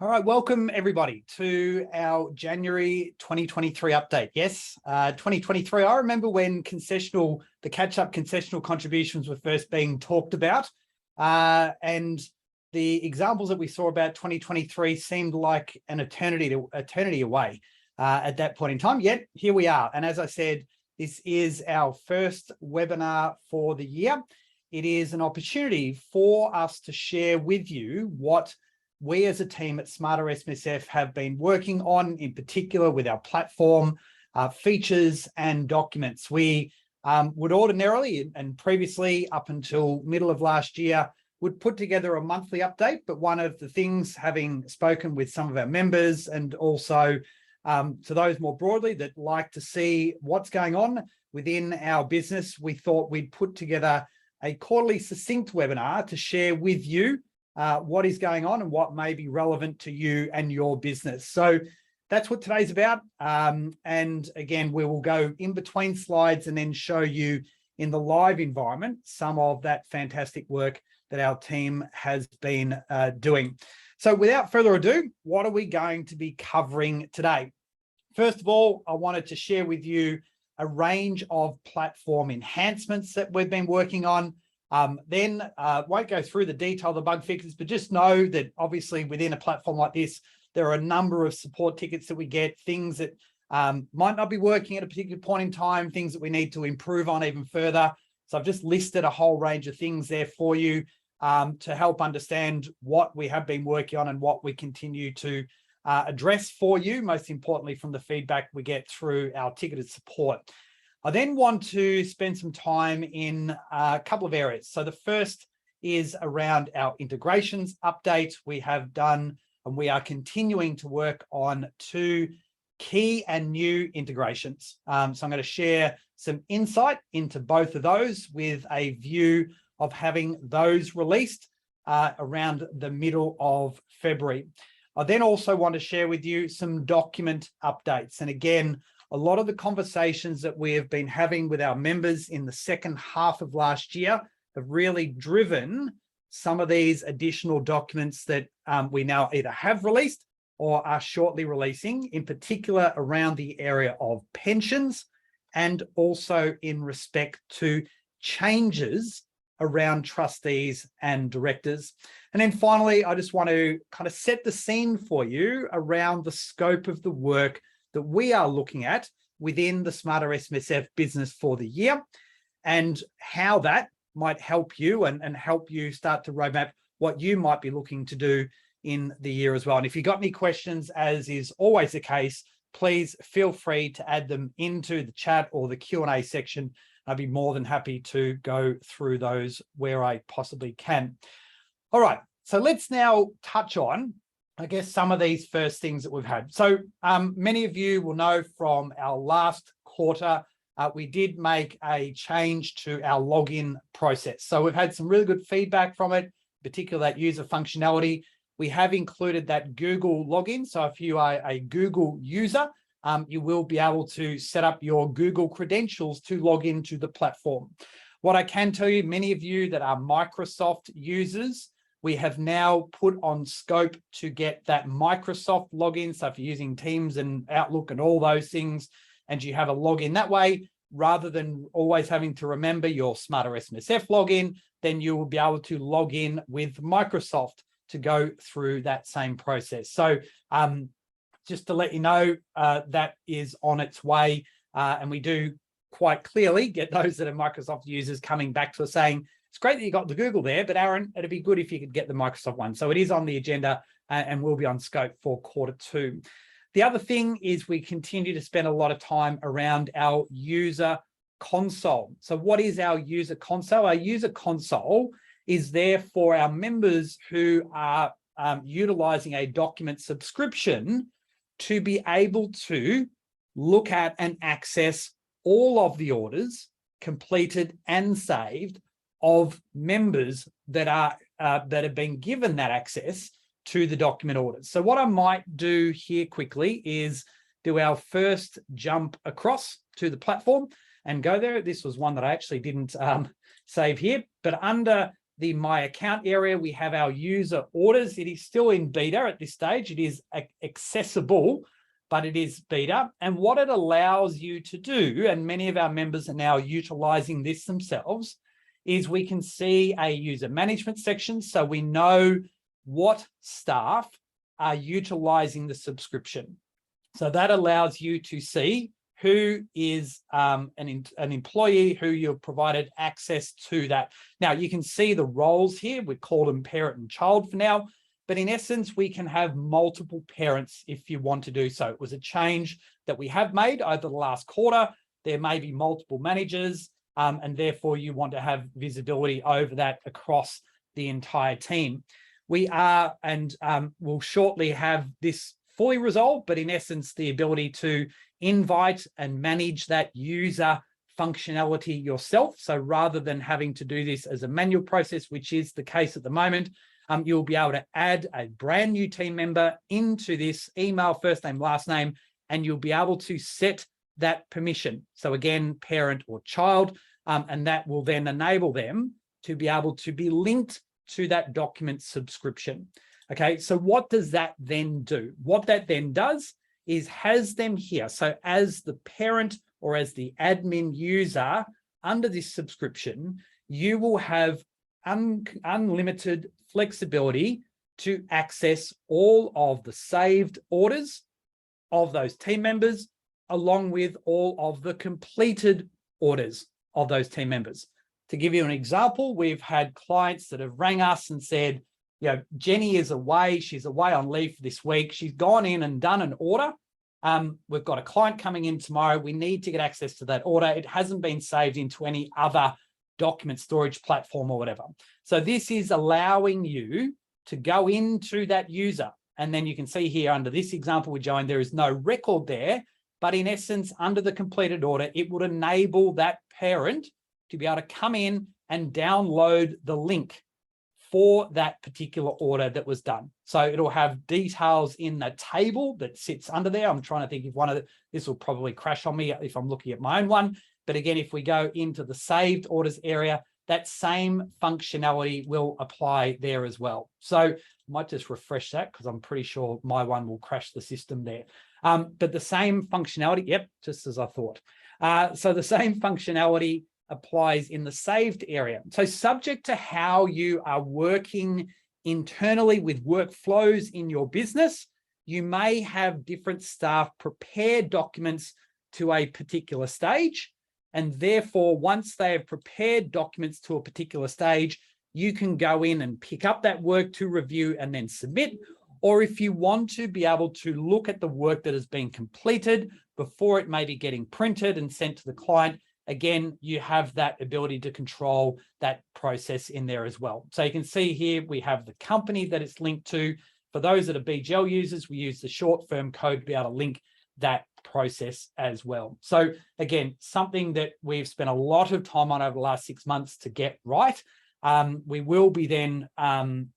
All right, welcome everybody to our January 2023 update. Yes, 2023. I remember when the catch-up concessional contributions were first being talked about, and the examples that we saw about 2023 seemed like an eternity away at that point in time. Yet here we are, and as I said, this is our first webinar for the year. It is an opportunity for us to share with you what we as a team at Smarter SMSF have been working on, in particular with our platform, features and documents. We would ordinarily, and previously up until middle of last year, would put together a monthly update. But one of the things, having spoken with some of our members and also to those more broadly that like to see what's going on within our business, we thought we'd put together a quarterly succinct webinar to share with you what is going on and what may be relevant to you and your business. So that's what today's about. And again, we will go in between slides and then show you in the live environment some of that fantastic work that our team has been doing. So without further ado, what are we going to be covering today? First of all, I wanted to share with you a range of platform enhancements that we've been working on. Then won't go through the detail of the bug fixes, but just know that obviously within a platform like this, there are a number of support tickets that we get, things that might not be working at a particular point in time, things that we need to improve on even further. So I've just listed a whole range of things there for you to help understand what we have been working on and what we continue to address for you, most importantly from the feedback we get through our ticketed support. I then want to spend some time in a couple of areas. So the first is around our integrations update. We have done, and we are continuing to work on 2 key and new integrations. So I'm going to share some insight into both of those with a view of having those released around the middle of February. I then also want to share with you some document updates. And again, a lot of the conversations that we have been having with our members in the second half of last year have really driven some of these additional documents that we now either have released or are shortly releasing, in particular around the area of pensions and also in respect to changes around trustees and directors. And then finally, I just want to kind of set the scene for you around the scope of the work that we are looking at within the Smarter SMSF business for the year and how that might help you and help you start to roadmap what you might be looking to do in the year as well. And if you've got any questions, as is always the case, please feel free to add them into the chat or the Q&A section. I'd be more than happy to go through those where I possibly can. All right, so let's now touch on, I guess, some of these first things that we've had. So many of you will know from our last quarter, we did make a change to our login process. So we've had some really good feedback from it, particularly that user functionality. We have included that Google login. So if you are a Google user, you will be able to set up your Google credentials to log into the platform. What I can tell you, many of you that are Microsoft users, we have now put on scope to get that Microsoft login. So if you're using Teams and Outlook and all those things, and you have a login that way, rather than always having to remember your Smarter SMSF login, then you will be able to log in with Microsoft to go through that same process. So just to let you know, that is on its way. And we do quite clearly get those that are Microsoft users coming back to us saying, it's great that you got the Google there, but Aaron, it'd be good if you could get the Microsoft one. So it is on the agenda and will be on scope for Q2. The other thing is we continue to spend a lot of time around our user console. So what is our user console? Our user console is there for our members who are utilizing a document subscription to be able to look at and access all of the orders completed and saved of members that are that have been given that access to the document orders. So what I might do here quickly is do our first jump across to the platform and go there. This was one that I actually didn't save here, but under the My Account area, we have our user orders. It is still in beta at this stage. It is accessible, but it is beta. And what it allows you to do, and many of our members are now utilizing this themselves, is we can see a user management section. So we know what staff are utilizing the subscription. So that allows you to see who is an employee who you've provided access to that. Now, you can see the roles here. We call them parent and child for now, but in essence, we can have multiple parents if you want to do so. It was a change that we have made over the last quarter. There may be multiple managers, and therefore you want to have visibility over that across the entire team. We are, and we'll shortly have this fully resolved, but in essence, the ability to invite and manage that user functionality yourself. So rather than having to do this as a manual process, which is the case at the moment, you'll be able to add a brand new team member into this email, first name, last name, and you'll be able to set that permission. So again, parent or child, and that will then enable them to be able to be linked to that document subscription. Okay, so what does that then do? What that then does is has them here. So as the parent or as the admin user under this subscription, you will have unlimited flexibility to access all of the saved orders of those team members, along with all of the completed orders of those team members. To give you an example, we've had clients that have rang us and said, you know, Jenny is away. She's away on leave for this week. She's gone in and done an order. We've got a client coming in tomorrow. We need to get access to that order. It hasn't been saved into any other document storage platform or whatever. So this is allowing you to go into that user. And then you can see here under this example we joined, there is no record there, but in essence, under the completed order, it would enable that parent to be able to come in and download the link for that particular order that was done. So it'll have details in the table that sits under there. I'm trying to think if one of this will probably crash on me if I'm looking at my own one. But again, if we go into the saved orders area, that same functionality will apply there as well. So I might just refresh that because I'm pretty sure my one will crash the system there. But the same functionality, yep, just as I thought. So the same functionality applies in the saved area. So subject to how you are working internally with workflows in your business, you may have different staff prepare documents to a particular stage. And therefore, once they have prepared documents to a particular stage, you can go in and pick up that work to review and then submit. Or if you want to be able to look at the work that has been completed before it may be getting printed and sent to the client, again, you have that ability to control that process in there as well. So you can see here, we have the company that it's linked to. For those that are BGL users, we use the short firm code to be able to link that process as well. So again, something that we've spent a lot of time on over the last 6 months to get right. We will be then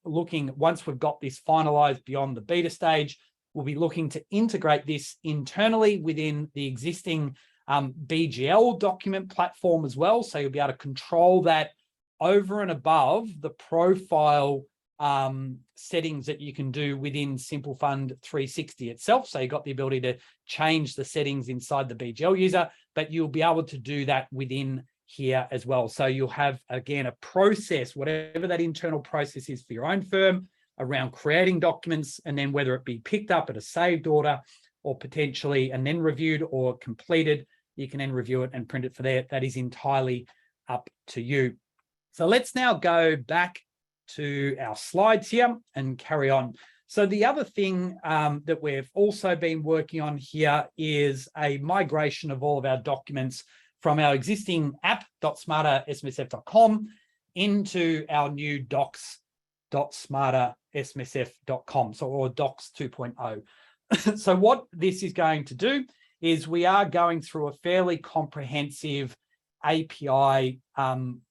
looking, once we've got this finalized beyond the beta stage, we'll be looking to integrate this internally within the existing BGL document platform as well. So you'll be able to control that over and above the profile settings that you can do within SimpleFund 360 itself. So you've got the ability to change the settings inside the BGL user, but you'll be able to do that within here as well. So you'll have, again, a process, whatever that internal process is for your own firm around creating documents, and then whether it be picked up at a saved order or potentially and then reviewed or completed, you can then review it and print it for there. That is entirely up to you. So let's now go back to our slides here and carry on. So the other thing that we've also been working on here is a migration of all of our documents from our existing app.smartersmsf.com into our new docs.smartersmsf.com, so or Docs 2.0. So what this is going to do is we are going through a fairly comprehensive API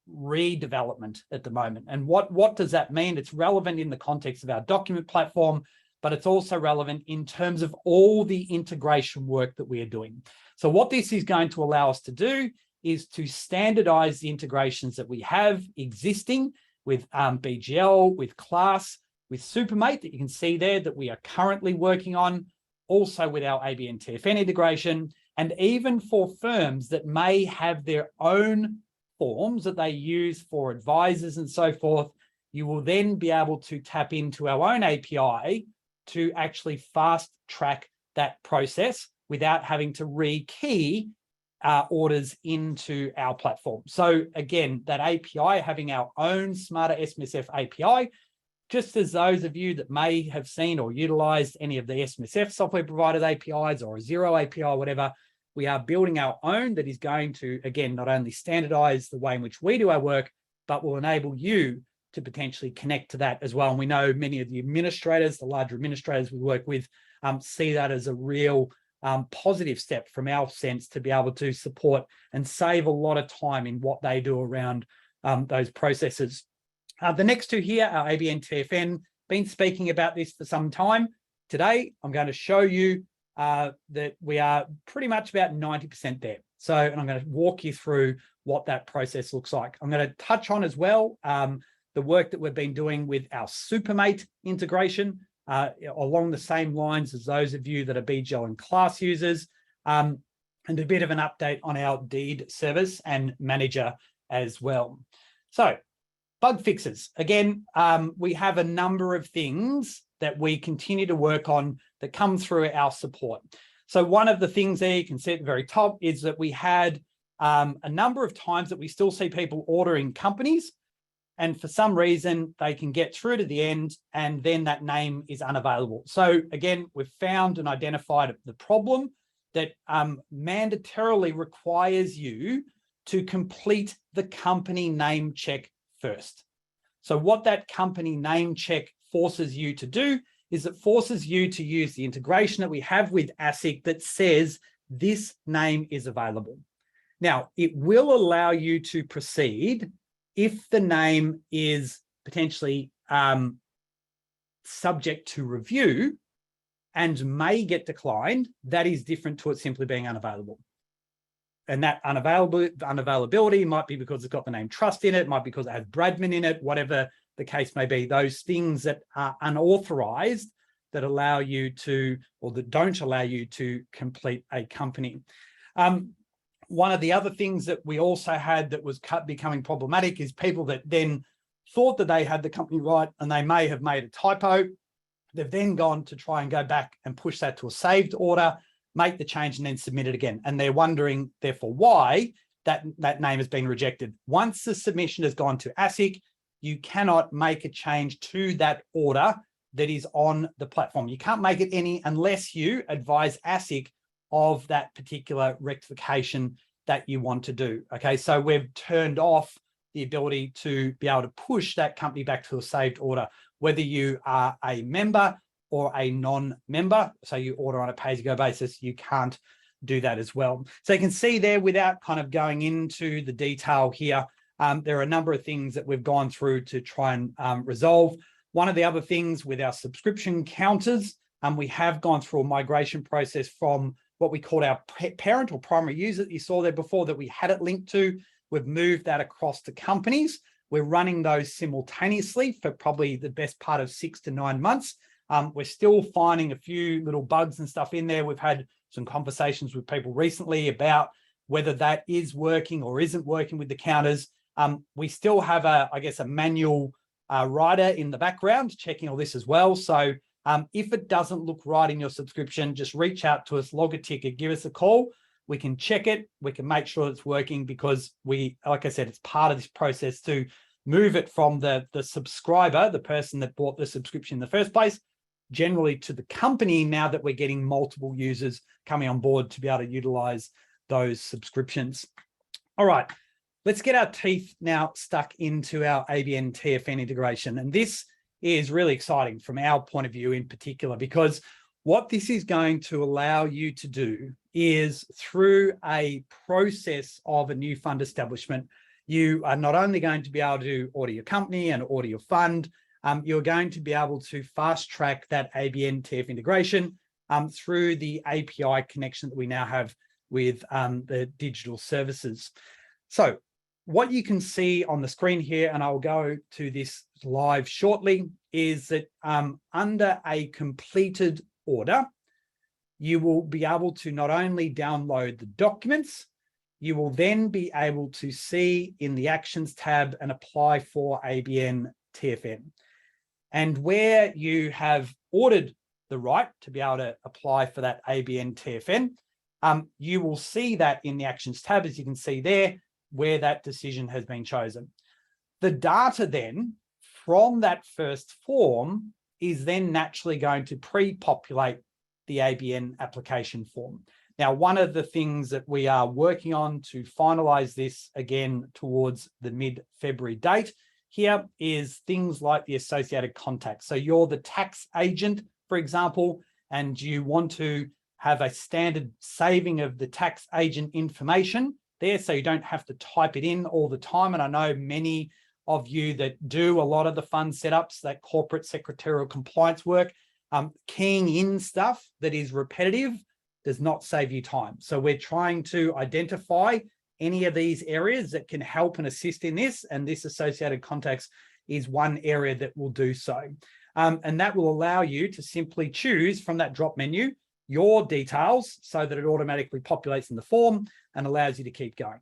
redevelopment at the moment. And what does that mean? It's relevant in the context of our document platform, but it's also relevant in terms of all the integration work that we are doing. So what this is going to allow us to do is to standardize the integrations that we have existing with BGL, with Class, with SuperMate that you can see there that we are currently working on, also with our ABN TFN integration, and even for firms that may have their own forms that they use for advisors and so forth, you will then be able to tap into our own API to actually fast track that process without having to rekey orders into our platform. So again, that API, having our own Smarter SMSF API, just as those of you that may have seen or utilized any of the SMSF software provided APIs or a Zero API or whatever, we are building our own that is going to, again, not only standardize the way in which we do our work, but will enable you to potentially connect to that as well. And we know many of the administrators, the larger administrators we work with, see that as a real positive step from our sense to be able to support and save a lot of time in what they do around those processes. The next two here, our ABN TFN, been speaking about this for some time. Today, I'm going to show you that we are pretty much about 90% there. So, and I'm going to walk you through what that process looks like. I'm going to touch on as well the work that we've been doing with our SuperMate integration along the same lines as those of you that are BGL and Class users, and a bit of an update on our deed service and manager as well. So, bug fixes. Again, we have a number of things that we continue to work on that come through our support. So one of the things there you can see at the very top is that we had a number of times that we still see people ordering companies, and for some reason they can get through to the end and then that name is unavailable. So again, we've found and identified the problem that mandatorily requires you to complete the company name check first. So what that company name check forces you to do is it forces you to use the integration that we have with ASIC that says this name is available. Now, it will allow you to proceed if the name is potentially subject to review and may get declined. That is different to it simply being unavailable. And that unavailability might be because it's got the name trust in it, might be because it has Bradman in it, whatever the case may be. Those things that are unauthorized that allow you to, or that don't allow you to complete a company. One of the other things that we also had that was becoming problematic is people that then thought that they had the company right and they may have made a typo. They've then gone to try and go back and push that to a saved order, make the change and then submit it again. And they're wondering, therefore, why that name has been rejected. Once the submission has gone to ASIC, you cannot make a change to that order that is on the platform. You can't make it any unless you advise ASIC of that particular rectification that you want to do. Okay, so we've turned off the ability to be able to push that company back to a saved order, whether you are a member or a non-member. So you order on a pay-as-you-go basis, you can't do that as well. So you can see there, without kind of going into the detail here, there are a number of things that we've gone through to try and resolve. One of the other things with our subscription counters, we have gone through a migration process from what we called our parent or primary user that you saw there before that we had it linked to. We've moved that across to companies. We're running those simultaneously for probably the best part of 6 to 9 months. We're still finding a few little bugs and stuff in there. We've had some conversations with people recently about whether that is working or isn't working with the counters. We still have I guess a manual writer in the background checking all this as well. So if it doesn't look right in your subscription, just reach out to us, log a ticket, give us a call. We can check it. We can make sure it's working because like I said, it's part of this process to move it from the subscriber, the person that bought the subscription in the first place, generally to the company now that we're getting multiple users coming on board to be able to utilize those subscriptions. All right, let's get our teeth now stuck into our ABN TFN integration. And this is really exciting from our point of view in particular, because what this is going to allow you to do is through a process of a new fund establishment, you are not only going to be able to order your company and order your fund, you're going to be able to fast track that ABN TF integration through the API connection that we now have with the digital services. So what you can see on the screen here, and I'll go to this live shortly, is that under a completed order, you will be able to not only download the documents, you will then be able to see in the Actions tab and apply for ABN TFN. And where you have ordered the right to be able to apply for that ABN TFN, you will see that in the Actions tab, as you can see there, where that decision has been chosen. The data then from that first form is then naturally going to pre-populate the ABN application form. Now, one of the things that we are working on to finalize this again towards the mid-February date here is things like the associated contacts. So you're the tax agent, for example, and you want to have a standard saving of the tax agent information there, so you don't have to type it in all the time. And I know many of you that do a lot of the fund setups, that corporate secretarial compliance work, keying in stuff that is repetitive does not save you time. So we're trying to identify any of these areas that can help and assist in this, and this associated contacts is one area that will do so. And that will allow you to simply choose from that drop menu your details so that it automatically populates in the form and allows you to keep going.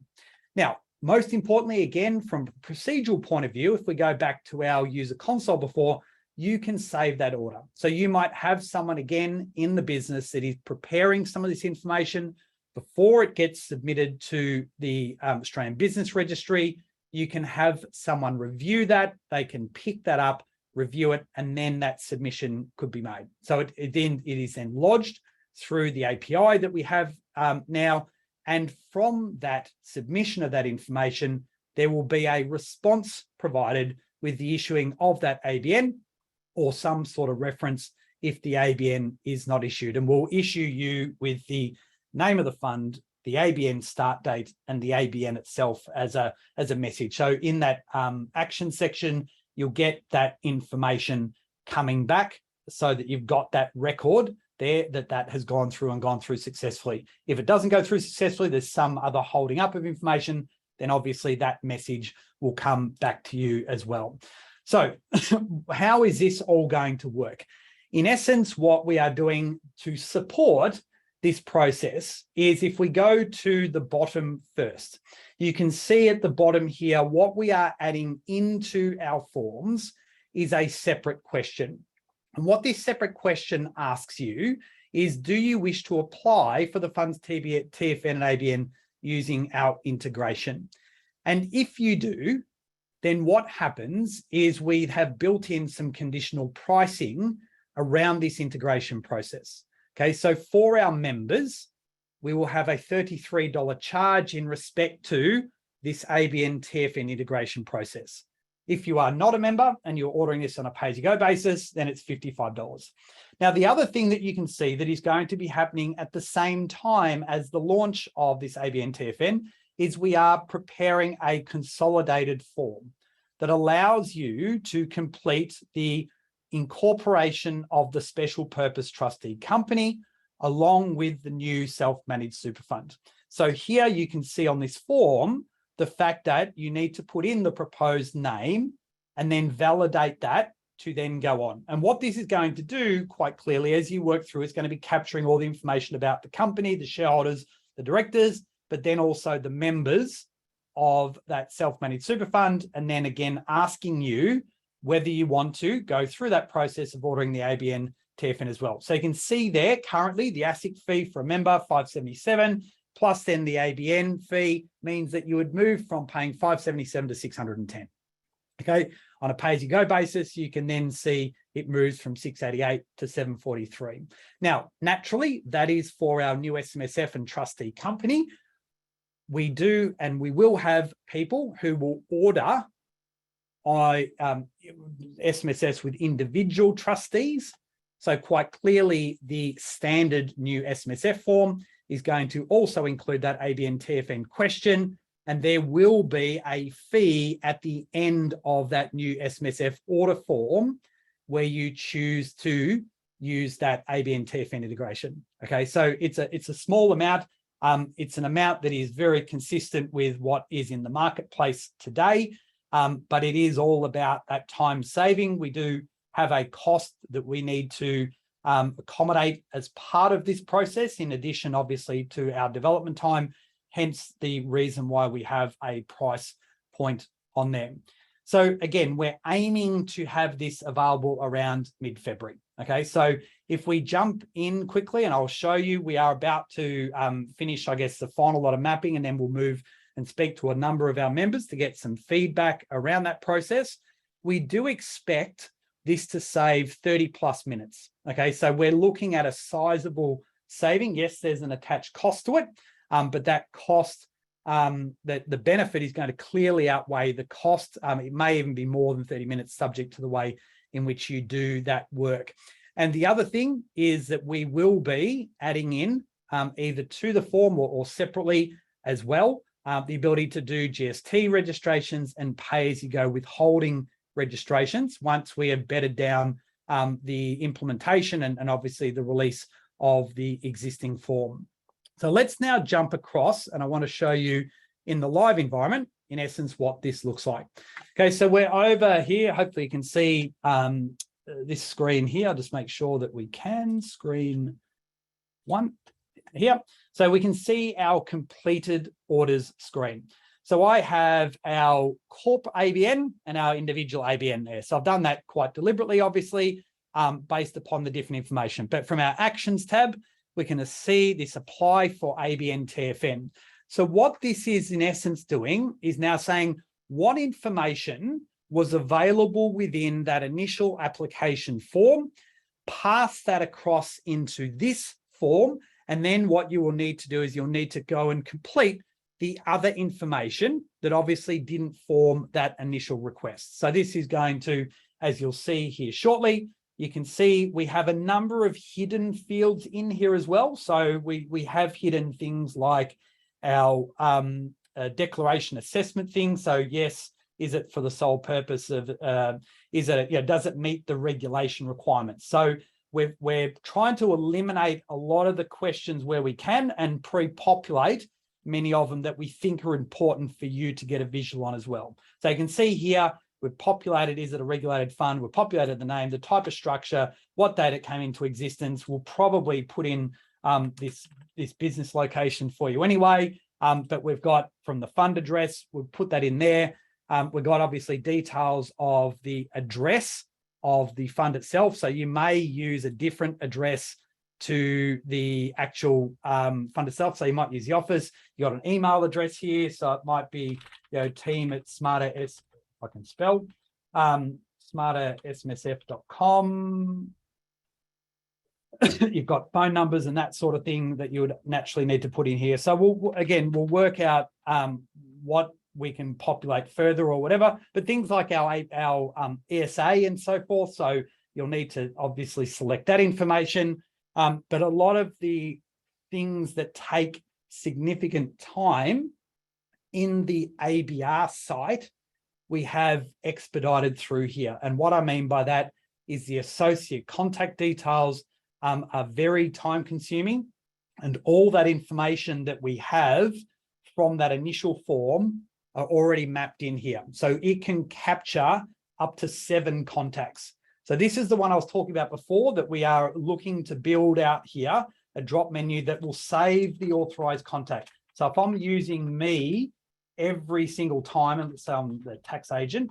Now, most importantly, again, from a procedural point of view, if we go back to our user console before, you can save that order. So you might have someone again in the business that is preparing some of this information before it gets submitted to the Australian Business Registry. You can have someone review that, they can pick that up, review it, and then that submission could be made. So it is then lodged through the API that we have now. And from that submission of that information, there will be a response provided with the issuing of that ABN or some sort of reference if the ABN is not issued. And we'll issue you with the name of the fund, the ABN start date, and the ABN itself as a message. So in that action section, you'll get that information coming back so that you've got that record there that has gone through successfully. If it doesn't go through successfully, there's some other holding up of information, then obviously that message will come back to you as well. So how is this all going to work? In essence, what we are doing to support this process is, if we go to the bottom first, you can see at the bottom here, what we are adding into our forms is a separate question. And what this separate question asks you is, do you wish to apply for the funds TFN and ABN using our integration? And if you do, then what happens is we have built in some conditional pricing around this integration process. Okay, so for our members, we will have a $33 charge in respect to this ABN TFN integration process. If you are not a member and you're ordering this on a pay-as-you-go basis, then it's $55. Now, the other thing that you can see that is going to be happening at the same time as the launch of this ABN TFN is we are preparing a consolidated form that allows you to complete the incorporation of the special purpose trustee company along with the new self-managed super fund. So here you can see on this form the fact that you need to put in the proposed name and then validate that to then go on. And what this is going to do quite clearly as you work through, it's going to be capturing all the information about the company, the shareholders, the directors, but then also the members of that self-managed super fund, and then again asking you whether you want to go through that process of ordering the ABN TFN as well. So you can see there currently the ASIC fee for a member, $577, plus then the ABN fee means that you would move from paying $577 to $610. Okay, on a pay-as-you-go basis, you can then see it moves from $688 to $743. Now, naturally, that is for our new SMSF and trustee company. We do, and we will have people who will order SMSFs with individual trustees. So quite clearly, the standard new SMSF form is going to also include that ABN TFN question, and there will be a fee at the end of that new SMSF order form where you choose to use that ABN TFN integration. Okay, so it's a small amount. It's an amount that is very consistent with what is in the marketplace today, but it is all about that time saving. We do have a cost that we need to accommodate as part of this process, in addition, obviously, to our development time, hence the reason why we have a price point on them. So again, we're aiming to have this available around mid-February. Okay, so if we jump in quickly, and I'll show you, we are about to finish, I guess, the final lot of mapping, and then we'll move and speak to a number of our members to get some feedback around that process. We do expect this to save 30 plus minutes. Okay, so we're looking at a sizable saving. Yes, there's an attached cost to it, but that cost, the benefit is going to clearly outweigh the cost. It may even be more than 30 minutes, subject to the way in which you do that work. And the other thing is that we will be adding in either to the form or separately as well, the ability to do GST registrations and pay-as-you-go withholding registrations once we have bedded down the implementation and obviously the release of the existing form. So let's now jump across, and I want to show you in the live environment, in essence, what this looks like. Okay, so we're over here. Hopefully you can see this screen here. I'll just make sure that we can. Screen one here. So we can see our completed orders screen. So I have our corp ABN and our individual ABN there. So I've done that quite deliberately, obviously, based upon the different information. But from our actions tab, we can see this apply for ABN TFN. So what this is in essence doing is now saying what information was available within that initial application form, pass that across into this form, and then what you will need to do is you'll need to go and complete the other information that obviously didn't form that initial request. So this is going to, as you'll see here shortly, you can see we have a number of hidden fields in here as well. So we have hidden things like our declaration assessment thing. So yes, is it for the sole purpose of, is it, does it meet the regulation requirements? So we're trying to eliminate a lot of the questions where we can and pre-populate many of them that we think are important for you to get a visual on as well. So you can see here, we've populated, is it a regulated fund? We've populated the name, the type of structure, what date it came into existence. We'll probably put in this business location for you anyway, but we've got from the fund address, we'll put that in there. We've got obviously details of the address of the fund itself. So you may use a different address to the actual fund itself. So you might use the office. You got an email address here. So it might be, team at Smarter S, if I can spell, smartersmsf.com. You've got phone numbers and that sort of thing that you would naturally need to put in here. So we'll work out what we can populate further or whatever, but things like our ESA and so forth. So you'll need to obviously select that information. But a lot of the things that take significant time in the ABR site, we have expedited through here. And what I mean by that is the associate contact details are very time consuming, and all that information that we have from that initial form are already mapped in here. So it can capture up to 7 contacts. So this is the one I was talking about before that we are looking to build out here, a drop menu that will save the authorized contact. So if I'm using me every single time, and let's say I'm the tax agent,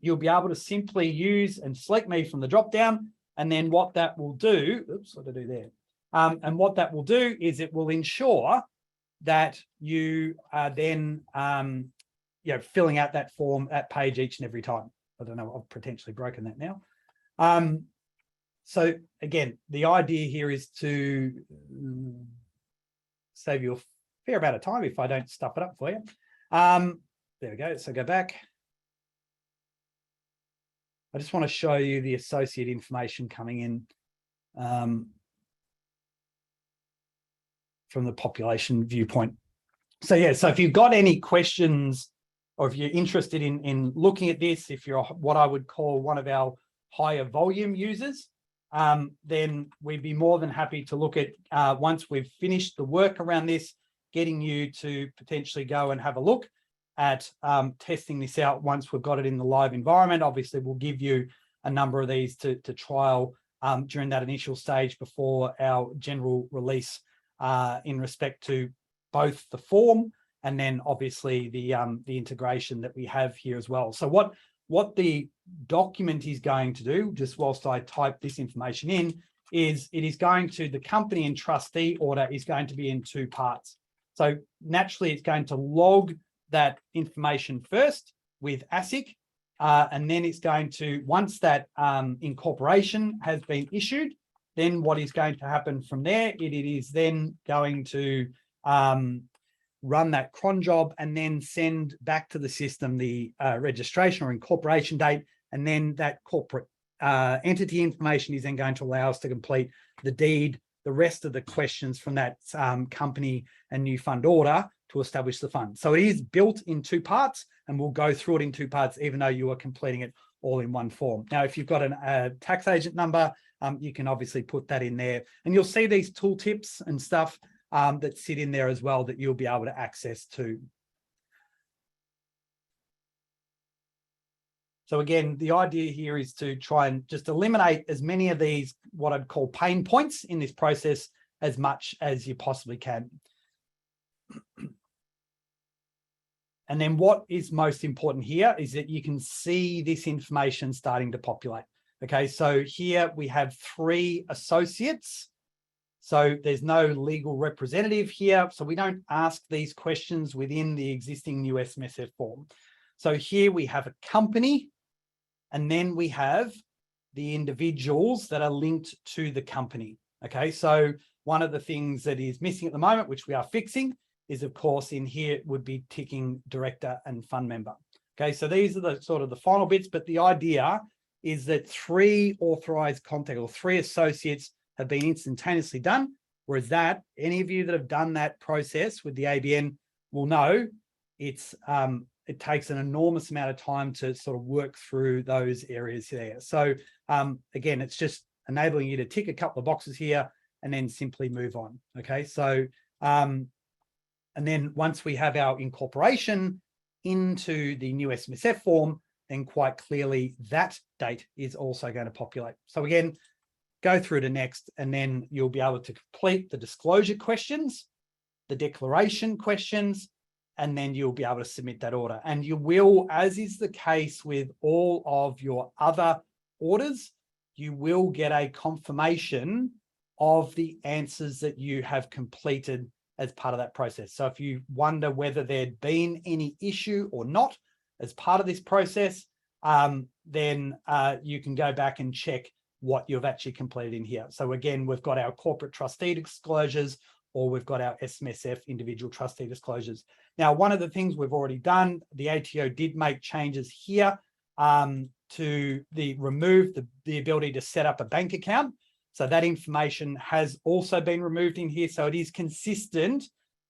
you'll be able to simply use and select me from the drop down. And then what that will do, oops, what did I do there? And what that will do is it will ensure that you are then filling out that form, that page each and every time. I don't know, I've potentially broken that now. So again, the idea here is to save you a fair amount of time if I don't stuff it up for you. There we go. So go back. I just want to show you the associate information coming in from the population viewpoint. So yeah, so if you've got any questions or if you're interested in looking at this, if you're what I would call one of our higher volume users, then we'd be more than happy to look at, once we've finished the work around this, getting you to potentially go and have a look at testing this out once we've got it in the live environment. Obviously, we'll give you a number of these to trial during that initial stage before our general release in respect to both the form and then obviously the integration that we have here as well. So what the document is going to do, just whilst I type this information in, is it is going to, the company and trustee order is going to be in two parts. So naturally, it's going to log that information first with ASIC, and then it's going to, once that incorporation has been issued, then what is going to happen from there, it is then going to run that cron job and then send back to the system the registration or incorporation date, and then that corporate entity information is then going to allow us to complete the deed, the rest of the questions from that company and new fund order to establish the fund. So it is built in two parts, and we'll go through it in two parts, even though you are completing it all in one form. Now, if you've got a tax agent number, you can obviously put that in there, and you'll see these tool tips and stuff that sit in there as well that you'll be able to access to. So again, the idea here is to try and just eliminate as many of these, what I'd call pain points in this process, as much as you possibly can. And then what is most important here is that you can see this information starting to populate. Okay, so here we have 3 associates. So there's no legal representative here. So we don't ask these questions within the existing new SMSF form. So here we have a company, and then we have the individuals that are linked to the company. Okay, so one of the things that is missing at the moment, which we are fixing, is of course in here would be ticking director and fund member. Okay, so these are the sort of the final bits, but the idea is that 3 authorized contact or 3 associates have been instantaneously done, whereas that, any of you that have done that process with the ABN will know it's it takes an enormous amount of time to sort of work through those areas there. So again, it's just enabling you to tick a couple of boxes here and then simply move on. Okay, so and then once we have our incorporation into the new SMSF form, then quite clearly that date is also going to populate. So again, go through to next, and then you'll be able to complete the disclosure questions, the declaration questions, and then you'll be able to submit that order. And you will, as is the case with all of your other orders, you will get a confirmation of the answers that you have completed as part of that process. So if you wonder whether there'd been any issue or not as part of this process, then you can go back and check what you've actually completed in here. So again, we've got our corporate trustee disclosures, or we've got our SMSF individual trustee disclosures. Now, one of the things we've already done, the ATO did make changes here to remove the ability to set up a bank account. So that information has also been removed in here. So it is consistent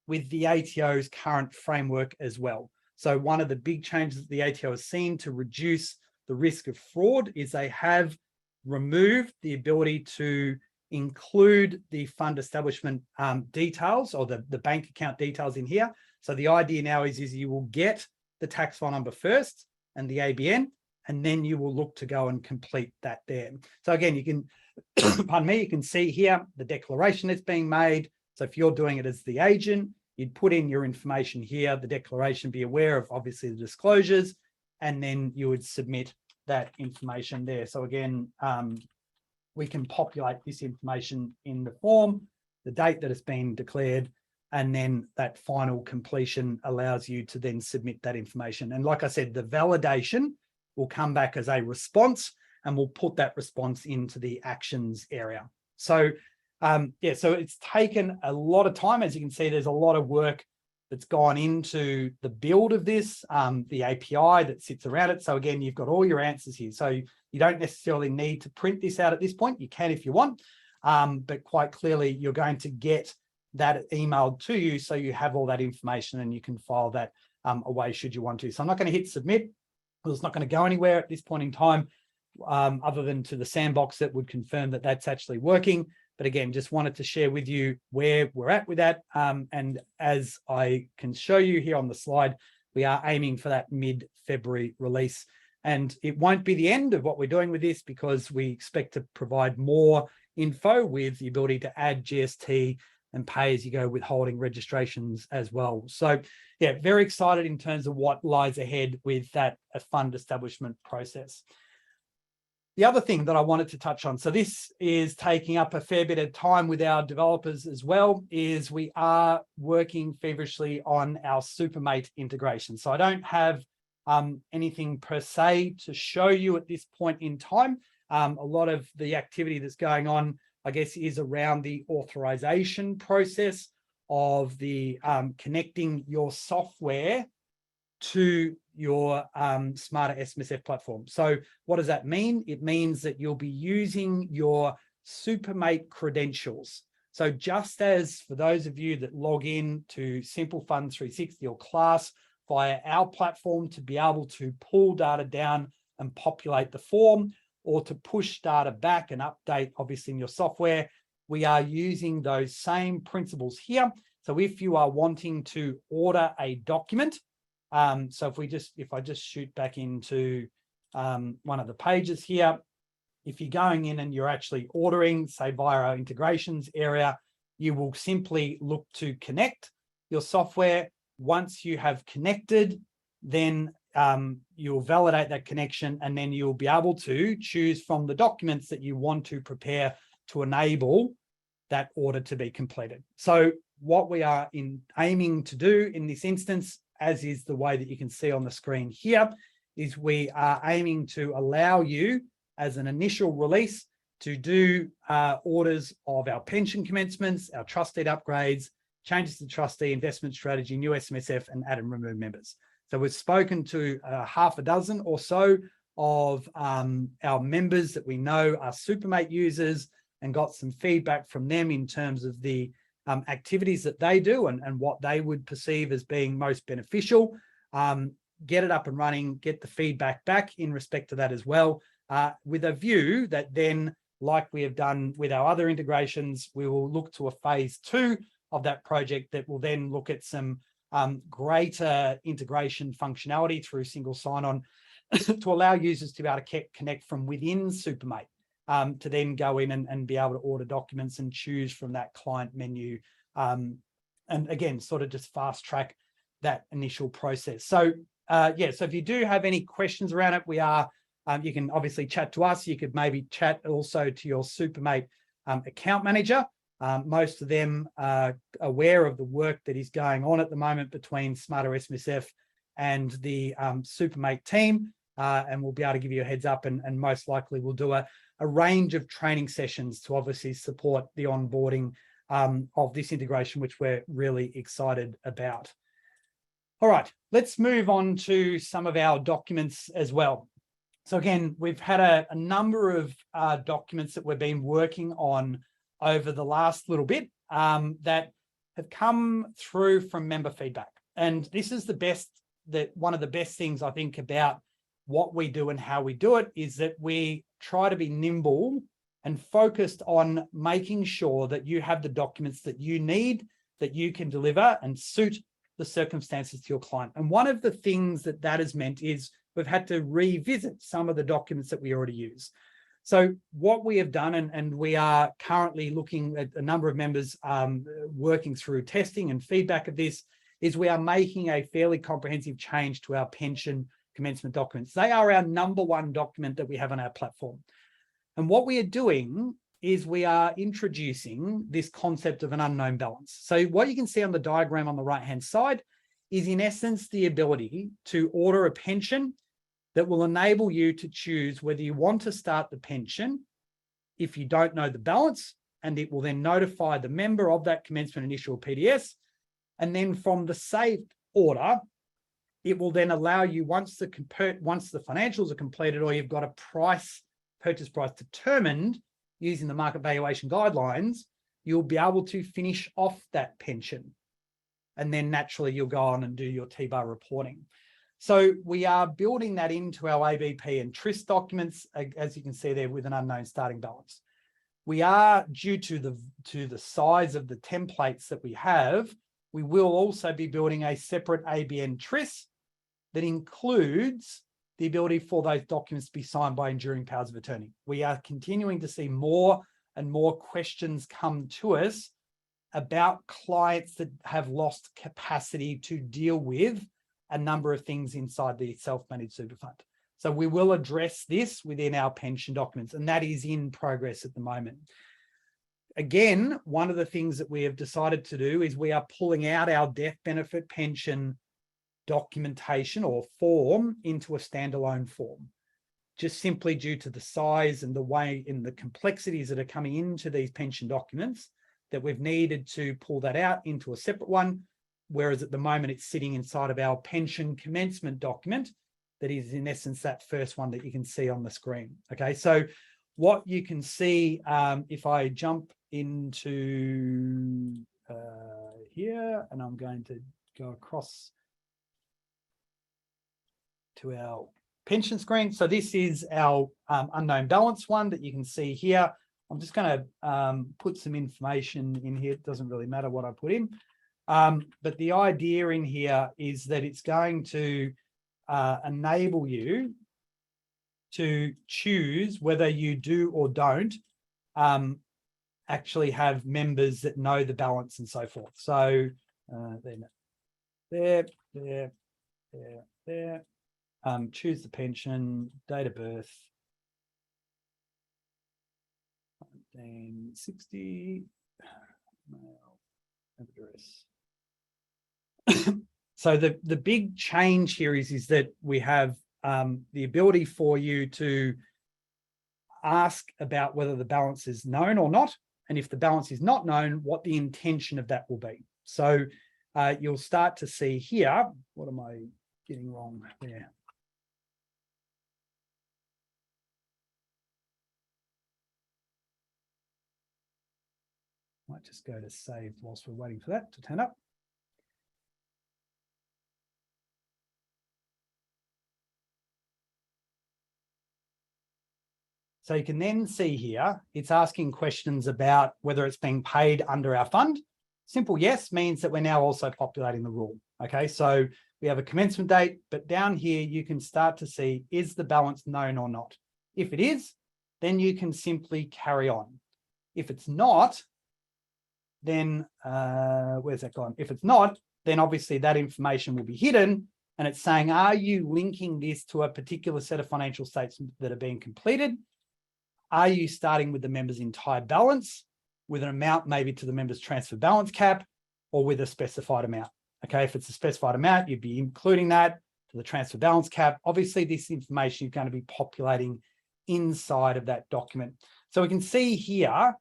with the ATO's current framework as well. So one of the big changes that the ATO has seen to reduce the risk of fraud is they have removed the ability to include the fund establishment details, or the bank account details in here. So the idea now is you will get the tax file number first and the ABN, and then you will look to go and complete that there. So again, you can, pardon me, you can see here the declaration that's being made. So if you're doing it as the agent, you'd put in your information here, the declaration, be aware of obviously the disclosures, and then you would submit that information there. So again, we can populate this information in the form, the date that it's been declared, and then that final completion allows you to then submit that information. And like I said, the validation will come back as a response, and we'll put that response into the actions area. So yeah, so it's taken a lot of time. As you can see, there's a lot of work that's gone into the build of this, the API that sits around it. So again, you've got all your answers here. So you don't necessarily need to print this out at this point. You can if you want, but quite clearly you're going to get that emailed to you, so you have all that information and you can file that away should you want to. So I'm not going to hit submit, because it's not going to go anywhere at this point in time, other than to the sandbox that would confirm that that's actually working. But again, just wanted to share with you where we're at with that. And as I can show you here on the slide, we are aiming for that mid-February release. And it won't be the end of what we're doing with this, because we expect to provide more info with the ability to add GST and pay-as-you-go withholding registrations as well. So yeah, very excited in terms of what lies ahead with that fund establishment process. The other thing that I wanted to touch on, so this is taking up a fair bit of time with our developers as well, is we are working feverishly on our SuperMate integration. So I don't have anything per se to show you at this point in time. A lot of the activity that's going on, I guess, is around the authorization process of the connecting your software to your Smarter SMSF platform. So what does that mean? It means that you'll be using your SuperMate credentials. So just as for those of you that log in to Simple Fund 360 or Class via our platform to be able to pull data down and populate the form, or to push data back and update, obviously, in your software, we are using those same principles here. So if you are wanting to order a document, so if I just shoot back into one of the pages here, if you're going in and you're actually ordering, say via our integrations area, you will simply look to connect your software. Once you have connected, then you'll validate that connection, and then you'll be able to choose from the documents that you want to prepare to enable that order to be completed. So what we are aiming to do in this instance, as is the way that you can see on the screen here, is we are aiming to allow you as an initial release to do orders of our pension commencements, our trustee upgrades, changes to trustee, investment strategy, new SMSF, and add and remove members. So we've spoken to half a dozen or so of our members that we know are SuperMate users, and got some feedback from them in terms of the activities that they do and what they would perceive as being most beneficial. Get it up and running, get the feedback back in respect to that as well, with a view that then, like we have done with our other integrations, we will look to a phase 2 of that project that will then look at some greater integration functionality through single sign-on to allow users to be able to connect from within SuperMate, to then go in and be able to order documents and choose from that client menu. And again, sort of just fast track that initial process. So yeah, so if you do have any questions around it, we are, you can obviously chat to us. You could maybe chat also to your SuperMate account manager. Most of them are aware of the work that is going on at the moment between Smarter SMSF and the SuperMate team, and we'll be able to give you a heads up, and most likely we'll do a range of training sessions to obviously support the onboarding of this integration, which we're really excited about. All right, let's move on to some of our documents as well. So again, we've had a number of documents that we've been working on over the last little bit that have come through from member feedback. And this is one of the best things I think about what we do and how we do it, is that we try to be nimble and focused on making sure that you have the documents that you need, that you can deliver and suit the circumstances to your client. And one of the things that has meant is we've had to revisit some of the documents that we already use. So what we have done, and we are currently looking at a number of members working through testing and feedback of this, is we are making a fairly comprehensive change to our pension commencement documents. They are our #1 document that we have on our platform. And what we are doing is we are introducing this concept of an unknown balance. So what you can see on the diagram on the right-hand side is, in essence, the ability to order a pension that will enable you to choose whether you want to start the pension if you don't know the balance, and it will then notify the member of that commencement initial PDS. And then from the saved order, it will then allow you, once the financials are completed, or you've got a purchase price determined using the market valuation guidelines, you'll be able to finish off that pension. And then naturally you'll go on and do your T-bar reporting. So we are building that into our ABP and TRIS documents, as you can see there, with an unknown starting balance. We are, due to the size of the templates that we have, we will also be building a separate ABN TRIS that includes the ability for those documents to be signed by enduring powers of attorney. We are continuing to see more and more questions come to us about clients that have lost capacity to deal with a number of things inside the self-managed super fund. So we will address this within our pension documents, and that is in progress at the moment. Again, one of the things that we have decided to do is we are pulling out our death benefit pension documentation or form into a standalone form, just simply due to the size and the way in the complexities that are coming into these pension documents, that we've needed to pull that out into a separate one, whereas at the moment it's sitting inside of our pension commencement document that is in essence that first one that you can see on the screen. Okay, so what you can see, if I jump into here, and I'm going to go across to our pension screen. So this is our unknown balance one that you can see here. I'm just going to put some information in here. It doesn't really matter what I put in. But the idea in here is that it's going to enable you to choose whether you do or don't actually have members that know the balance and so forth. So there. Choose the pension, date of birth, 1960, mail, address. So the big change here is that we have the ability for you to ask about whether the balance is known or not, and if the balance is not known, what the intention of that will be. So you'll start to see here, what am I getting wrong there? Might just go to save whilst we're waiting for that to turn up. So you can then see here, it's asking questions about whether it's being paid under our fund. Simple yes means that we're now also populating the rule. Okay, so we have a commencement date, but down here you can start to see, is the balance known or not? If it is, then you can simply carry on. If it's not, then where's that gone? If it's not, then obviously that information will be hidden, and it's saying, are you linking this to a particular set of financial statements that are being completed? Are you starting with the member's entire balance, with an amount maybe to the member's transfer balance cap, or with a specified amount? Okay, if it's a specified amount, you'd be including that to the transfer balance cap. Obviously, this information is going to be populating inside of that document. So we can see here,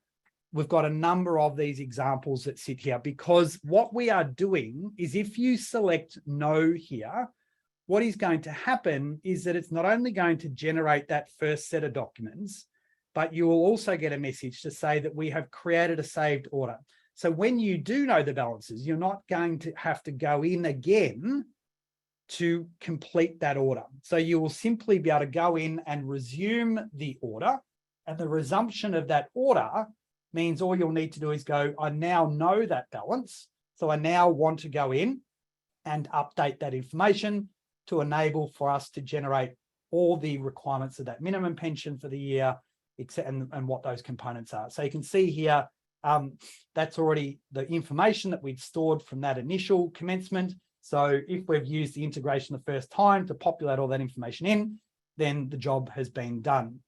we've got a number of these examples that sit here, because what we are doing is if you select no here, what is going to happen is that it's not only going to generate that first set of documents, but you will also get a message to say that we have created a saved order. So when you do know the balances, you're not going to have to go in again to complete that order. So you will simply be able to go in and resume the order, and the resumption of that order means all you'll need to do is go, I now know that balance, so I now want to go in and update that information to enable for us to generate all the requirements of that minimum pension for the year, and what those components are. So you can see here, that's already the information that we've stored from that initial commencement. So if we've used the integration the first time to populate all that information in, then the job has been done.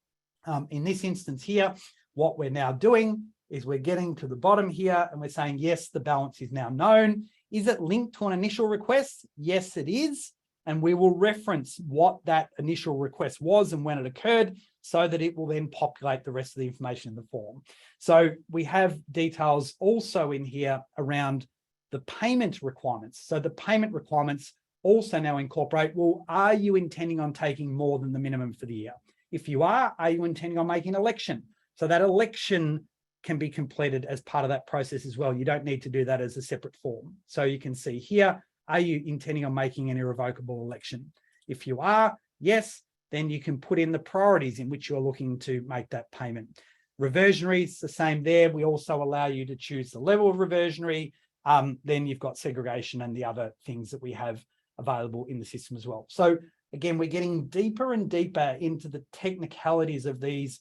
In this instance here, what we're now doing is we're getting to the bottom here and we're saying, yes, the balance is now known. Is it linked to an initial request? Yes, it is. And we will reference what that initial request was and when it occurred, so that it will then populate the rest of the information in the form. So we have details also in here around the payment requirements. So the payment requirements also now incorporate, well, are you intending on taking more than the minimum for the year? If you are you intending on making an election? So that election can be completed as part of that process as well. You don't need to do that as a separate form. So you can see here, are you intending on making an irrevocable election? If you are, yes, then you can put in the priorities in which you're looking to make that payment. Reversionary is the same there. We also allow you to choose the level of reversionary. Then you've got segregation and the other things that we have available in the system as well. So again, we're getting deeper and deeper into the technicalities of these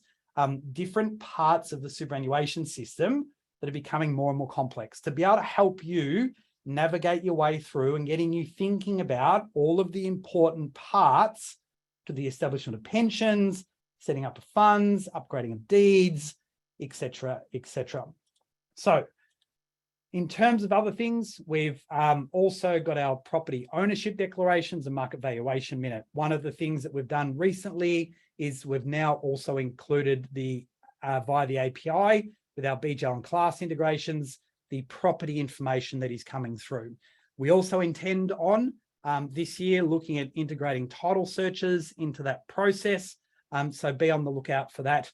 different parts of the superannuation system that are becoming more and more complex to be able to help you navigate your way through and getting you thinking about all of the important parts to the establishment of pensions, setting up of funds, upgrading of deeds, etc., etc. So in terms of other things, we've also got our property ownership declarations and market valuation minute. One of the things that we've done recently is we've now also included the via the API with our BGL and class integrations, the property information that is coming through. We also intend on this year looking at integrating title searches into that process. So be on the lookout for that.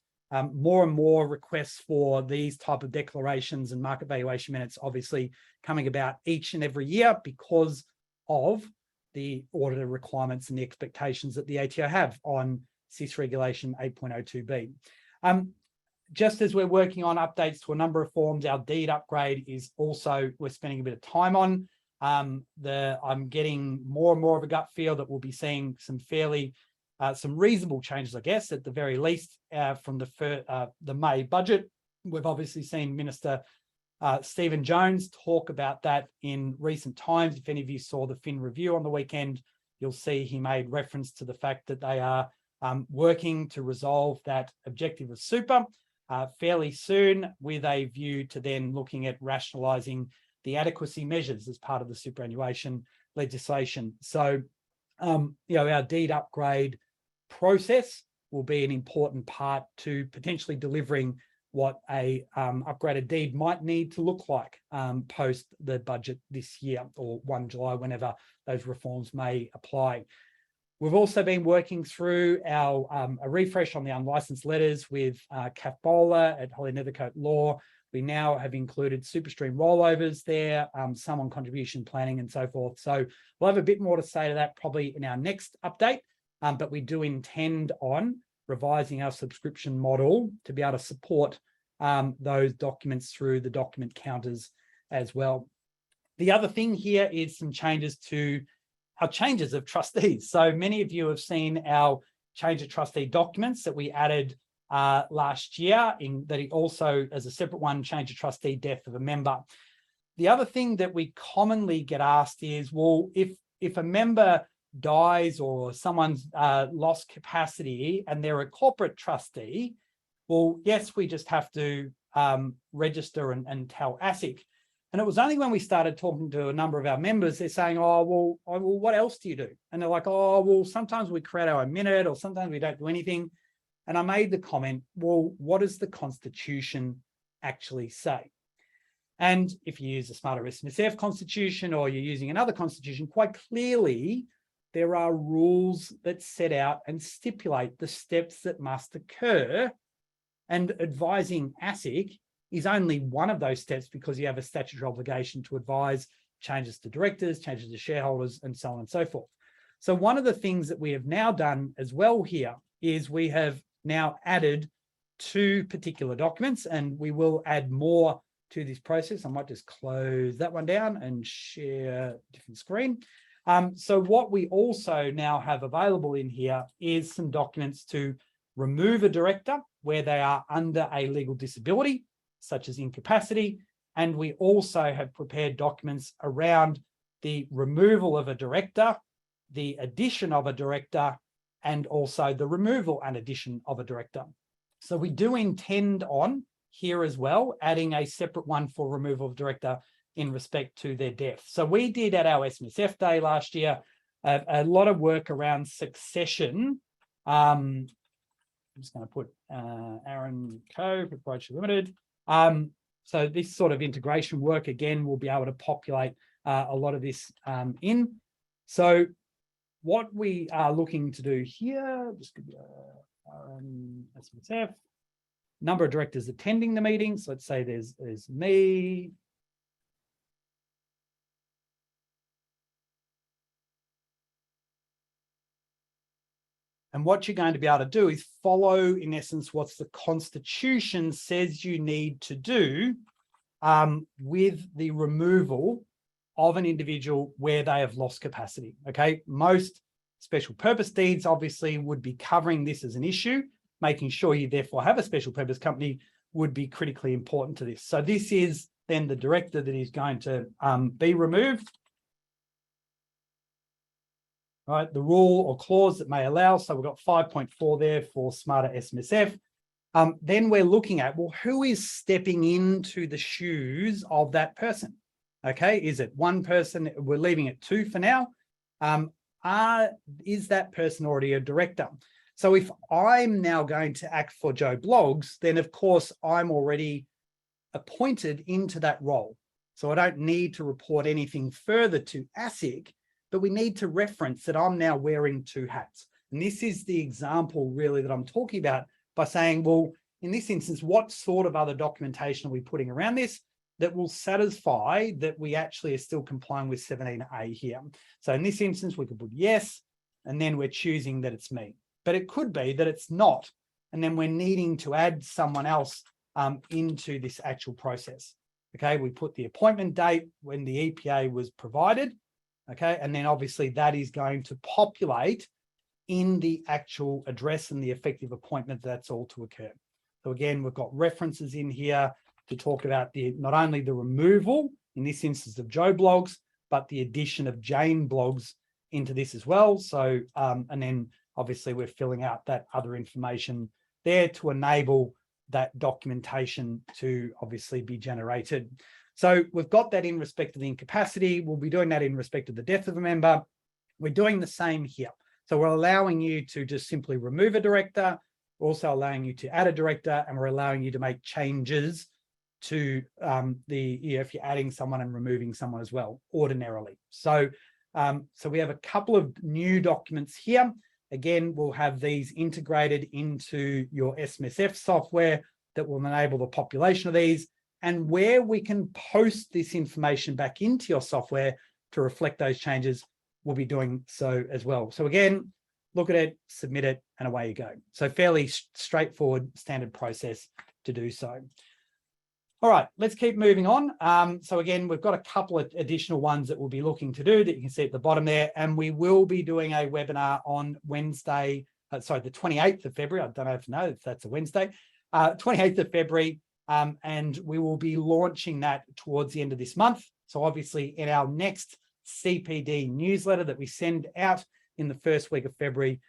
More and more requests for these type of declarations and market valuation minutes obviously coming about each and every year because of the auditor requirements and the expectations that the ATO have on SIS Regulation 8.02b. Just as we're working on updates to a number of forms, our deed upgrade is also, we're spending a bit of time on. I'm getting more and more of a gut feel that we'll be seeing some fairly, some reasonable changes, I guess, at the very least from the May budget. We've obviously seen Minister Stephen Jones talk about that in recent times. If any of you saw the Fin review on the weekend, you'll see he made reference to the fact that they are working to resolve that objective of super fairly soon with a view to then looking at rationalising the adequacy measures as part of the superannuation legislation. So, our deed upgrade process will be an important part to potentially delivering what a upgraded deed might need to look like post the budget this year or 1 July, whenever those reforms may apply. We've also been working through our a refresh on the unlicensed letters with Kath Bowler at Holly Nethercote Law. We now have included superstream rollovers there, some on contribution planning and so forth. So we'll have a bit more to say to that probably in our next update, but we do intend on revising our subscription model to be able to support those documents through the document counters as well. The other thing here is some changes to our changes of trustees. So many of you have seen our change of trustee documents that we added last year, in that it also, as a separate one, change of trustee death of a member. The other thing that we commonly get asked is, well, if a member dies or someone's lost capacity and they're a corporate trustee, well, yes, we just have to register and tell ASIC. And it was only when we started talking to a number of our members, they're saying, well, what else do you do? And they're like, oh, well, sometimes we create our own minute or sometimes we don't do anything. And I made the comment, well, what does the Constitution actually say? And if you use the Smarter SMSF Constitution or you're using another Constitution, quite clearly, there are rules that set out and stipulate the steps that must occur. And advising ASIC is only one of those steps because you have a statutory obligation to advise changes to directors, changes to shareholders, and so on and so forth. So one of the things that we have now done as well here is we have now added 2 particular documents, and we will add more to this process. I might just close that one down and share a different screen. So what we also now have available in here is some documents to remove a director where they are under a legal disability, such as incapacity. And we also have prepared documents around the removal of a director, the addition of a director, and also the removal and addition of a director. So we do intend on here as well, adding a separate one for removal of director in respect to their death. So we did at our SMSF day last year, a lot of work around succession. I'm just going to put Aaron Co, Proprietary Limited. So this sort of integration work, again, will be able to populate a lot of this in. So what we are looking to do here, just give you SMSF, number of directors attending the meetings. Let's say there's me. And what you're going to be able to do is follow, in essence, what the Constitution says you need to do with the removal of an individual where they have lost capacity. Okay, most special purpose deeds obviously would be covering this as an issue. Making sure you therefore have a special purpose company would be critically important to this. So this is then the director that is going to be removed. Right, the rule or clause that may allow. So we've got 5.4 there for Smarter SMSF. Then we're looking at, well, who is stepping into the shoes of that person? Okay, is it one person? We're leaving it two for now. Is that person already a director? So if I'm now going to act for Joe Bloggs, then of course I'm already appointed into that role. So I don't need to report anything further to ASIC, but we need to reference that I'm now wearing two hats. And this is the example really that I'm talking about by saying, well, in this instance, what sort of other documentation are we putting around this that will satisfy that we actually are still complying with 17A here? So in this instance, we could put yes, and then we're choosing that it's me. But it could be that it's not, and then we're needing to add someone else into this actual process. Okay, we put the appointment date when the EPA was provided. Okay, and then obviously that is going to populate in the actual address and the effective appointment that's all to occur. So again, we've got references in here to talk about the not only the removal, in this instance of Joe Bloggs, but the addition of Jane Bloggs into this as well. So, and then obviously we're filling out that other information there to enable that documentation to obviously be generated. So we've got that in respect of the incapacity. We'll be doing that in respect of the death of a member. We're doing the same here. So we're allowing you to just simply remove a director. We're also allowing you to add a director, and we're allowing you to make changes to if you're adding someone and removing someone as well, ordinarily. So, so we have a couple of new documents here. Again, we'll have these integrated into your SMSF software that will enable the population of these, and where we can post this information back into your software to reflect those changes, we'll be doing so as well. So again, look at it, submit it, and away you go. So fairly straightforward, standard process to do so. All right, let's keep moving on. So again, we've got a couple of additional ones that we'll be looking to do that you can see at the bottom there, and we will be doing a webinar on Wednesday, the 28th of February. I don't know if that's a Wednesday, 28th of February, and we will be launching that towards the end of this month. So obviously in our next CPD newsletter that we send out in the first week of February,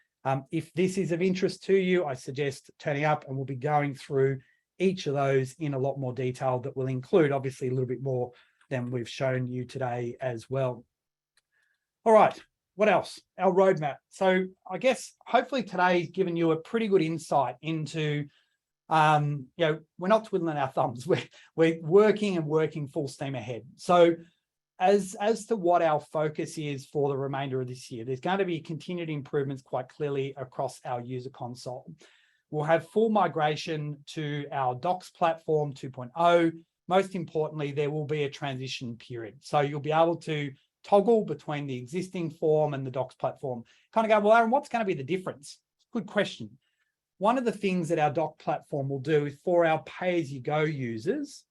if this is of interest to you, I suggest turning up, and we'll be going through each of those in a lot more detail that will include obviously a little bit more than we've shown you today as well. All right, what else? Our roadmap. So I guess hopefully today's given you a pretty good insight into, we're not twiddling our thumbs. We're working full steam ahead. So as to what our focus is for the remainder of this year, there's going to be continued improvements quite clearly across our user console. We'll have full migration to our Docs platform 2.0. Most importantly, there will be a transition period. So you'll be able to toggle between the existing form and the Docs platform. Kind of go, well, Aaron, what's going to be the difference? Good question. One of the things that our Doc platform will do for our pay-as-you-go users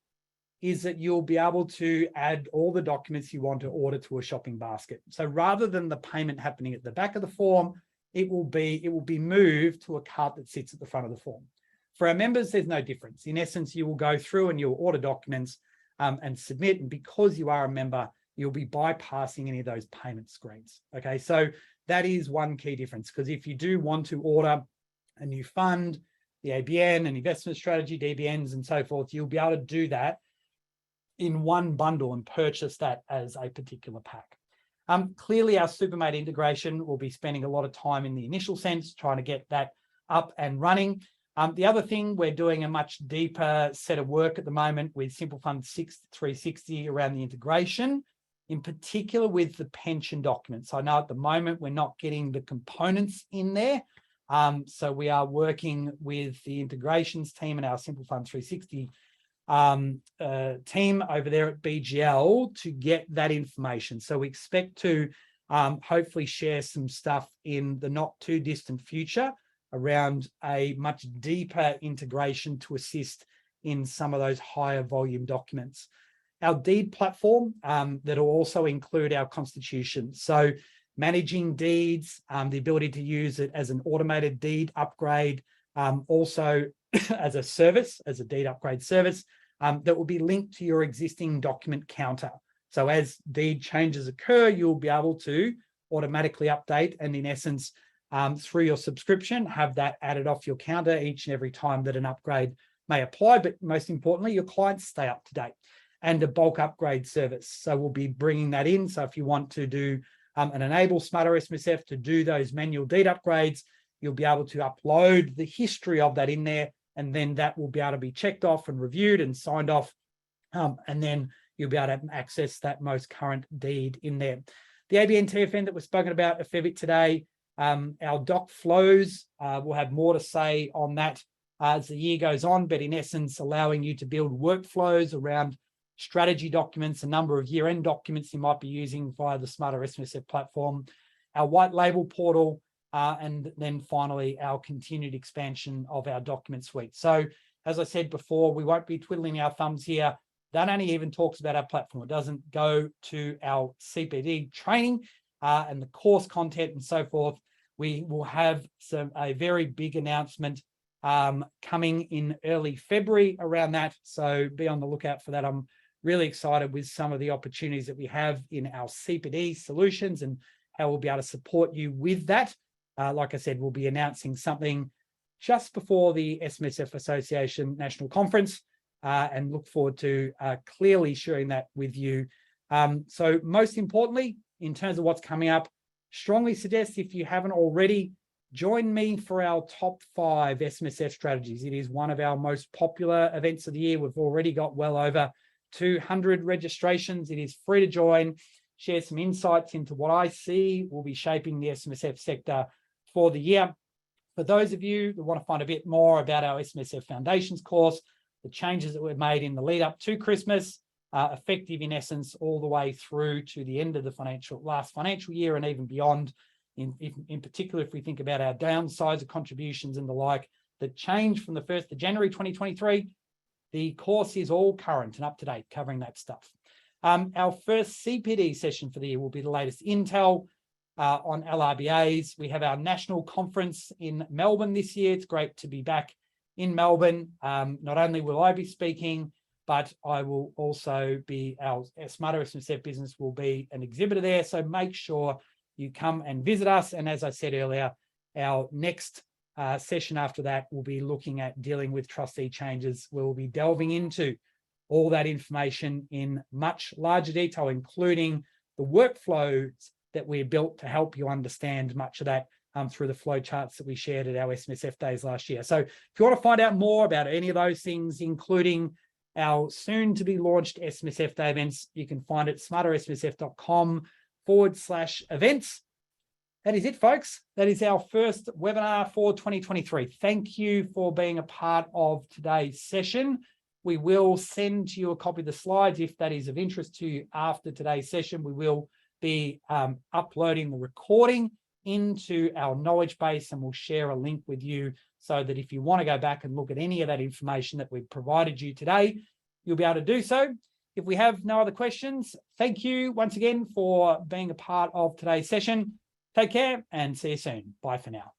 is that you'll be able to add all the documents you want to order to a shopping basket. So rather than the payment happening at the back of the form, it will be moved to a cart that sits at the front of the form. For our members, there's no difference. In essence, you will go through and you'll order documents and submit. And because you are a member, you'll be bypassing any of those payment screens. Okay, so that is one key difference, because if you do want to order a new fund, the ABN and investment strategy, DBNs and so forth, you'll be able to do that in one bundle and purchase that as a particular pack. Clearly, our SuperMate integration will be spending a lot of time in the initial sense, trying to get that up and running. The other thing, we're doing a much deeper set of work at the moment with Simple Fund 360 around the integration, in particular with the pension documents. I know at the moment we're not getting the components in there. So we are working with the integrations team and our Simple Fund 360 team over there at BGL to get that information. So we expect to hopefully share some stuff in the not too distant future around a much deeper integration to assist in some of those higher volume documents. Our deed platform that will also include our constitution. So managing deeds, the ability to use it as an automated deed upgrade, also as a service, as a deed upgrade service that will be linked to your existing document counter. So as deed changes occur, you'll be able to automatically update and in essence, through your subscription, have that added off your counter each and every time that an upgrade may apply. But most importantly, your clients stay up to date. And a bulk upgrade service. So we'll be bringing that in. So if you want to do and enable Smarter SMSF to do those manual deed upgrades, you'll be able to upload the history of that in there. And then that will be able to be checked off and reviewed and signed off. And then you'll be able to access that most current deed in there. The ABN TFN that we've spoken about a fair bit today, our doc flows, we'll have more to say on that as the year goes on, but in essence, allowing you to build workflows around strategy documents, a number of year-end documents you might be using via the Smarter SMSF platform, our white label portal, and then finally our continued expansion of our document suite. So as I said before, we won't be twiddling our thumbs here. That only even talks about our platform. It doesn't go to our CPD training and the course content and so forth. We will have a very big announcement coming in early February around that. So be on the lookout for that. I'm really excited with some of the opportunities that we have in our CPD solutions and how we'll be able to support you with that. Like I said, we'll be announcing something just before the SMSF Association National Conference and look forward to clearly sharing that with you. So most importantly, in terms of what's coming up, strongly suggest if you haven't already, join me for our top 5 SMSF strategies. It is one of our most popular events of the year. We've already got well over 200 registrations. It is free to join, share some insights into what I see will be shaping the SMSF sector for the year. For those of you that want to find a bit more about our SMSF Foundations course, the changes that were made in the lead up to Christmas, effective in essence all the way through to the end of the last financial year and even beyond, in particular if we think about our downsides of contributions and the like, that change from the 1st of January 2023, the course is all current and up to date, covering that stuff. Our first CPD session for the year will be the latest intel on LRBAs. We have our national conference in Melbourne this year. It's great to be back in Melbourne. Not only will I be speaking, but I will also be, our Smarter SMSF business will be an exhibitor there. So make sure you come and visit us. And as I said earlier, our next session after that, we'll be looking at dealing with trustee changes. We'll be delving into all that information in much larger detail, including the workflows that we built to help you understand much of that through the flow charts that we shared at our SMSF days last year. So if you want to find out more about any of those things, including our soon to be launched SMSF Day events, you can find it smartersmsf.com/events. That is it, folks. That is our first webinar for 2023. Thank you for being a part of today's session. We will send you a copy of the slides if that is of interest to you after today's session. We will be uploading the recording into our knowledge base, and we'll share a link with you so that if you want to go back and look at any of that information that we've provided you today, you'll be able to do so. If we have no other questions, thank you once again for being a part of today's session. Take care and see you soon. Bye for now.